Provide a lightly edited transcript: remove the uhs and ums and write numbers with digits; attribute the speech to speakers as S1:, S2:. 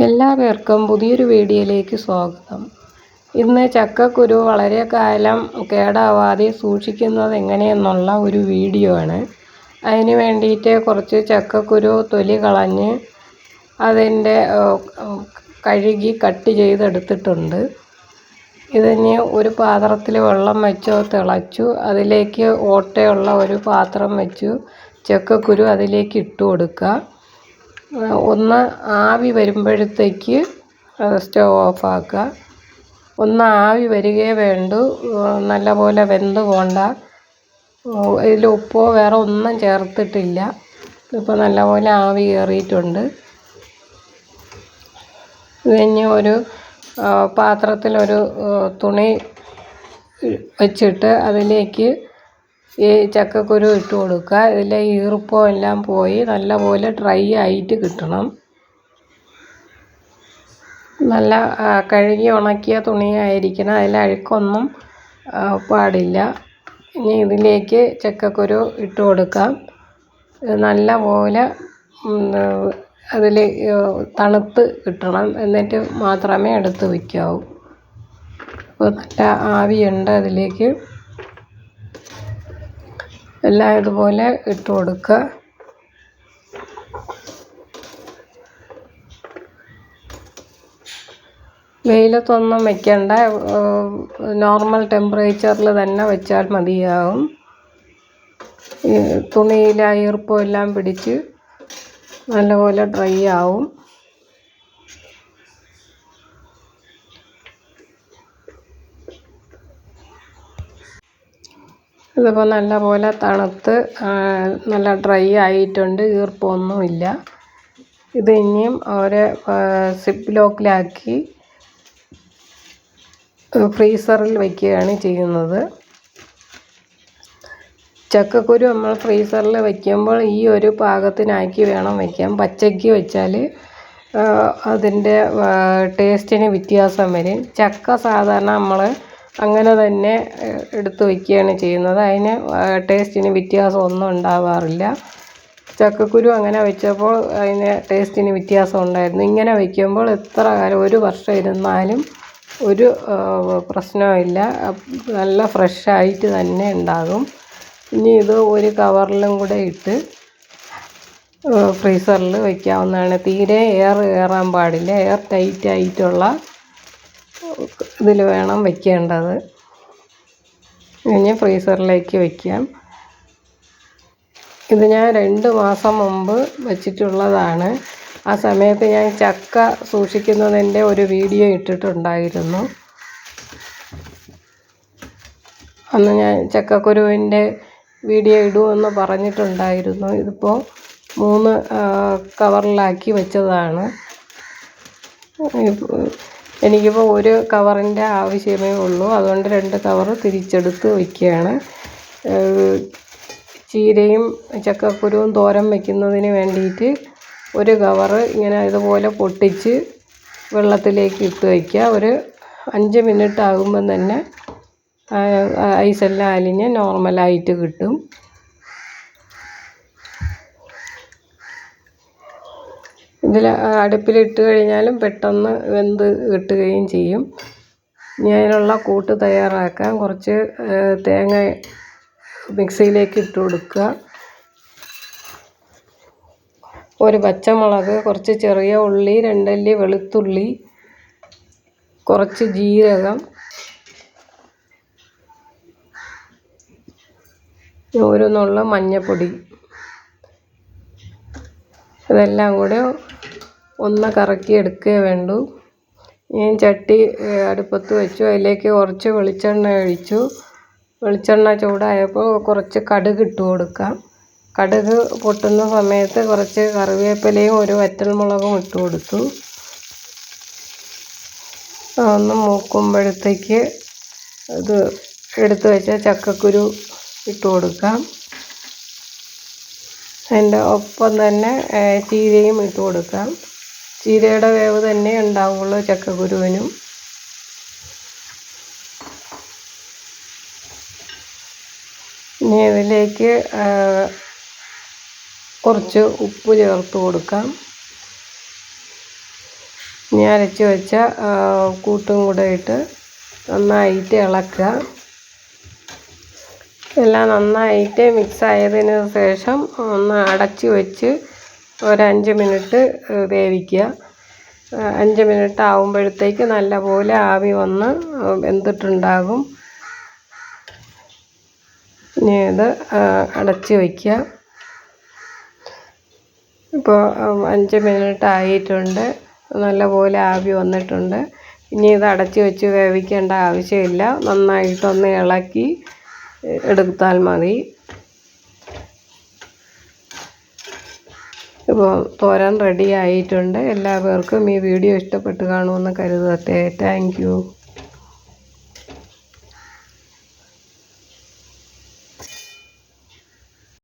S1: എല്ലാവർക്കും പുതിയൊരു വീഡിയോയിലേക്ക് സ്വാഗതം. ഇന്ന് ചക്കക്കുരു വളരെ കാലം കേടാവാതെ സൂക്ഷിക്കുന്നത് എങ്ങനെയെന്നുള്ള ഒരു വീഡിയോ ആണ്. അതിന് വേണ്ടിയിട്ട് കുറച്ച് ചക്കക്കുരു തൊലി കളഞ്ഞ് അതിൻ്റെ കഴുകി കട്ട് ചെയ്തെടുത്തിട്ടുണ്ട്. ഇതിന് ഒരു പാത്രത്തിൽ വെള്ളം വെച്ച് തിളച്ചു അതിലേക്ക് ഓട്ടയുള്ള ഒരു പാത്രം വെച്ചു ചക്കക്കുരു അതിലേക്ക് ഇട്ട് കൊടുക്കുക. ഒന്ന് ആവി വരുമ്പോഴത്തേക്ക് സ്റ്റവ് ഓഫാക്കുക. ഒന്ന് ആവി വരികയേ വേണ്ടൂ, നല്ലപോലെ വെന്ത് പോണ്ട. ഇതിൽ ഉപ്പോ വേറെ ഒന്നും ചേർത്തിട്ടില്ല. ഇപ്പോൾ നല്ലപോലെ ആവി കയറിയിട്ടുണ്ട്. ഇതിന് ഒരു പാത്രത്തിലൊരു തുണി വെച്ചിട്ട് അതിലേക്ക് ഈ ചക്കക്കുരു ഇട്ട് കൊടുക്കുക. ഇതിലെ ഈർപ്പം എല്ലാം പോയി നല്ലപോലെ ഡ്രൈ ആയിട്ട് കിട്ടണം. നല്ല കഴുകി ഉണക്കിയ തുണിയായിരിക്കണം, അതിൽ അഴുക്കൊന്നും പാടില്ല. ഇനി ഇതിലേക്ക് ചക്കക്കുരു ഇട്ട് കൊടുക്കാം. നല്ലപോലെ അതിൽ തണുത്ത് കിട്ടണം, എന്നിട്ട് മാത്രമേ എടുത്ത് വയ്ക്കാവൂ. അപ്പോൾ നല്ല ആവിയുണ്ട്, അതിലേക്ക് എല്ലാം ഇതുപോലെ ഇട്ട് കൊടുക്കുക. വെയിലത്തൊന്നും വയ്ക്കണ്ട, നോർമൽ ടെമ്പറേച്ചറിൽ തന്നെ വെച്ചാൽ മതിയാവും. തുണിയിൽ ഈർപ്പം എല്ലാം പിടിച്ച് നല്ലപോലെ ഡ്രൈ ആവും. ഇതിപ്പോൾ നല്ലപോലെ തണുത്ത് നല്ല ഡ്രൈ ആയിട്ടുണ്ട്, ഈർപ്പമൊന്നുമില്ല. ഇത് ഇനിയും ഒരു സിപ്പ് ലോക്കിലാക്കി ഫ്രീസറിൽ വയ്ക്കുകയാണ് ചെയ്യുന്നത്. ചക്കക്കുരു നമ്മൾ ഫ്രീസറിൽ വയ്ക്കുമ്പോൾ ഈ ഒരു പാകത്തിനാക്കി വേണം വയ്ക്കാൻ. പച്ചയ്ക്ക് വെച്ചാൽ അതിൻ്റെ ടേസ്റ്റിന് വ്യത്യാസം വരും. ചക്ക സാധാരണ നമ്മൾ അങ്ങനെ തന്നെ എടുത്ത് വയ്ക്കുകയാണ് ചെയ്യുന്നത്, അതിന് ടേസ്റ്റിന് വ്യത്യാസമൊന്നും ഉണ്ടാവാറില്ല. ചക്കക്കുരു അങ്ങനെ വെച്ചപ്പോൾ അതിന് ടേസ്റ്റിന് വ്യത്യാസം ഉണ്ടായിരുന്നു. ഇങ്ങനെ വയ്ക്കുമ്പോൾ എത്ര കാലം, ഒരു വർഷം ഇരുന്നാലും ഒരു പ്രശ്നമില്ല, നല്ല ഫ്രഷായിട്ട് തന്നെ ഉണ്ടാകും. ഇനി ഇത് ഒരു കവറിലും കൂടെ ഇട്ട് ഫ്രീസറിൽ വയ്ക്കാവുന്നതാണ്. തീരെ എയർ കയറാൻ പാടില്ല, എയർ ടൈറ്റ് ആയിട്ടുള്ള ഇതിൽ വേണം വയ്ക്കേണ്ടത്. ഇനി ഫ്രീസറിലേക്ക് വയ്ക്കാം. ഇത് ഞാൻ 2 മാസം മുമ്പ് വച്ചിട്ടുള്ളതാണ്. ആ സമയത്ത് ഞാൻ ചക്ക സൂക്ഷിക്കുന്നതിൻ്റെ ഒരു വീഡിയോ ഇട്ടിട്ടുണ്ടായിരുന്നു. അന്ന് ഞാൻ ചക്കക്കുരുവിൻ്റെ വീഡിയോ ഇടുമെന്ന് പറഞ്ഞിട്ടുണ്ടായിരുന്നു. ഇതിപ്പോൾ 3 കവറിലാക്കി വെച്ചതാണ്. എനിക്കിപ്പോൾ ഒരു കവറിൻ്റെ ആവശ്യമേ ഉള്ളൂ, അതുകൊണ്ട് 2 കവർ തിരിച്ചെടുത്ത് വയ്ക്കുകയാണ്. ചീരയും ചക്കക്കുരുവും തോരൻ വയ്ക്കുന്നതിന് വേണ്ടിയിട്ട് ഒരു കവറ് ഇങ്ങനെ ഇതുപോലെ പൊട്ടിച്ച് വെള്ളത്തിലേക്ക് ഇട്ട് വയ്ക്കുക. ഒരു 5 മിനിറ്റ് ആകുമ്പം തന്നെ ഐസെല്ലാം അലിഞ്ഞ് നോർമലായിട്ട് കിട്ടും. ഇതിൽ അടുപ്പിലിട്ട് കഴിഞ്ഞാലും പെട്ടെന്ന് വെന്ത് കിട്ടുകയും ചെയ്യും. ഇനി അതിനുള്ള കൂട്ട് തയ്യാറാക്കാൻ കുറച്ച് തേങ്ങ മിക്സിയിലേക്ക് ഇട്ട് കൊടുക്കുക. ഒരു പച്ചമുളക്, കുറച്ച് ചെറിയ ഉള്ളി, 2 അല്ലി വെളുത്തുള്ളി, കുറച്ച് ജീരകം, ഒരു നുള്ള മഞ്ഞൾപ്പൊടി, ഇതെല്ലാം കൂടെ ഒന്ന് കറക്കി എടുക്കുകയേ വേണ്ടൂ. ഞാൻ ചട്ടി അടുപ്പത്ത് വെച്ചു, അതിലേക്ക് കുറച്ച് വെളിച്ചെണ്ണ ഒഴിച്ചു. വെളിച്ചെണ്ണ ചൂടായപ്പോൾ കുറച്ച് കടുക് ഇട്ട് കൊടുക്കാം. കടുക് പൊട്ടുന്ന സമയത്ത് കുറച്ച് കറിവേപ്പിലയും ഒരു വറ്റൽമുളകും ഇട്ട് കൊടുത്തു. ഒന്ന് മൂക്കുമ്പോഴത്തേക്ക് ഇത് എടുത്ത് വെച്ച ചക്കക്കുരു ഇട്ട് കൊടുക്കാം. അതിൻ്റെ ഒപ്പം തന്നെ ചീരയും ഇട്ട് കൊടുക്കാം. ചീരയുടെ വേവ് തന്നെ ഉണ്ടാവുള്ളൂ ചക്കക്കുരുവിനും. ഇനി ഇതിലേക്ക് കുറച്ച് ഉപ്പ് ചേർത്ത് കൊടുക്കാം. ഇനി അരച്ച് വെച്ച കൂട്ടും കൂടെ ഇട്ട് നന്നായിട്ട് ഇളക്കുക. എല്ലാം നന്നായിട്ട് മിക്സ് ആയതിന് ശേഷം ഒന്ന് അടച്ച് വെച്ച് ഒരു 5 മിനിറ്റ് വേവിക്കുക. 5 മിനിറ്റ് ആകുമ്പോഴത്തേക്ക് നല്ലപോലെ ആവി വന്ന് വെന്തിട്ടുണ്ടാകും. ഇനി ഇത് അടച്ച് വയ്ക്കുക. ഇപ്പോൾ 5 മിനിറ്റ് ആയിട്ടുണ്ട്. നല്ലപോലെ ആവി വന്നിട്ടുണ്ട്. ഇനി ഇത് അടച്ച് വെച്ച് വേവിക്കേണ്ട ആവശ്യമില്ല. നന്നായിട്ടൊന്ന് ഇളക്കി എടുത്താൽ മതി. ഇപ്പോൾ തോരൻ റെഡി ആയിട്ടുണ്ട്. എല്ലാവർക്കും ഈ വീഡിയോ ഇഷ്ടപ്പെട്ട് കാണുമെന്ന് കരുതട്ടെ. Thank you.